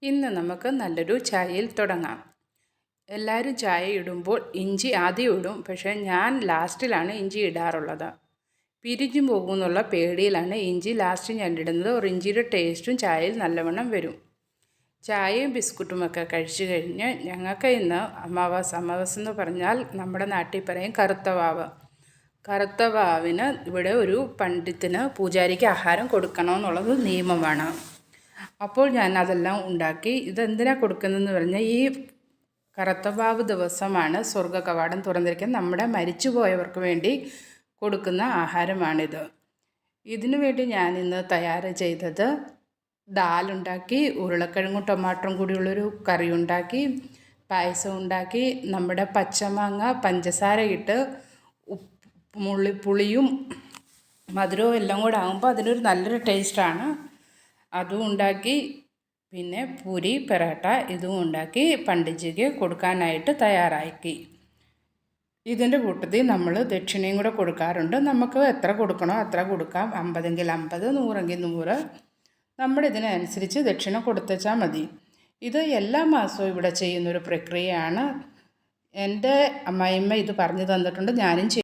ഇന്ന് നമുക്ക് നല്ലൊരു ചായയിൽ തുടങ്ങാം. എല്ലാവരും ചായ ഇടുമ്പോൾ ഇഞ്ചി ആദ്യം ഇടും. പക്ഷേ ഞാൻ ലാസ്റ്റിലാണ് ഇഞ്ചി ഇടാറുള്ളത്. പിരിഞ്ഞു പോകുമെന്നുള്ള പേടിയിലാണ് ഇഞ്ചി ലാസ്റ്റ് ഞാൻ ഇടുന്നത്. ഒരു ഇഞ്ചിയുടെ ടേസ്റ്റും ചായയിൽ നല്ലവണ്ണം വരും. ചായയും ബിസ്ക്കുട്ടുമൊക്കെ കഴിച്ചു കഴിഞ്ഞ് ഞങ്ങൾക്ക് ഇന്ന് അമാവാസി എന്ന് പറഞ്ഞാൽ നമ്മുടെ നാട്ടിൽ പറയും കറുത്ത വാവ്. കറുത്ത വാവിന് ഇവിടെ ഒരു പണ്ഡിതന് പൂജാരിക്ക് ആഹാരം കൊടുക്കണമെന്നുള്ളത് നിയമമാണ്. അപ്പോൾ ഞാൻ അതെല്ലാം ഉണ്ടാക്കി. ഇതെന്തിനാണ് കൊടുക്കുന്നതെന്ന് പറഞ്ഞാൽ ഈ കറുത്തവാവ് ദിവസമാണ് സ്വർഗ്ഗ കവാടം തുറന്നിരിക്കുന്നത്. നമ്മുടെ മരിച്ചുപോയവർക്ക് വേണ്ടി കൊടുക്കുന്ന ആഹാരമാണിത്. ഇതിനു വേണ്ടി ഞാൻ ഇന്ന് തയ്യാർ ചെയ്തത് ദാലുണ്ടാക്കി, ഉരുളക്കിഴങ്ങും ടൊമാറ്റോയും കൂടിയുള്ളൊരു കറി ഉണ്ടാക്കി, പായസം ഉണ്ടാക്കി, നമ്മുടെ പച്ചമാങ്ങ പഞ്ചസാര ഇട്ട് പുളിയും മധുരവും എല്ലാം കൂടെ ആകുമ്പോൾ അതിനൊരു നല്ലൊരു ടേസ്റ്റാണ്. അതും ഉണ്ടാക്കി. പിന്നെ പൂരി പെറാട്ട ഇതും ഉണ്ടാക്കി പണ്ഡിറ്റ്ജിക്ക് കൊടുക്കാനായിട്ട് തയ്യാറാക്കി. ഇതിൻ്റെ കൂട്ടത്തിൽ നമ്മൾ ദക്ഷിണയും കൂടെ കൊടുക്കാറുണ്ട്. നമുക്ക് എത്ര കൊടുക്കണോ അത്ര കൊടുക്കാം. 50 50, 100 100. നമ്മുടെ ഇതിനനുസരിച്ച് ദക്ഷിണ കൊടുത്തുവച്ചാൽ മതി. ഇത് എല്ലാ മാസവും ഇവിടെ ചെയ്യുന്നൊരു പ്രക്രിയയാണ്. എൻ്റെ അമ്മായിയമ്മ ഇത് പറഞ്ഞു തന്നിട്ടുണ്ട്. ഞാനും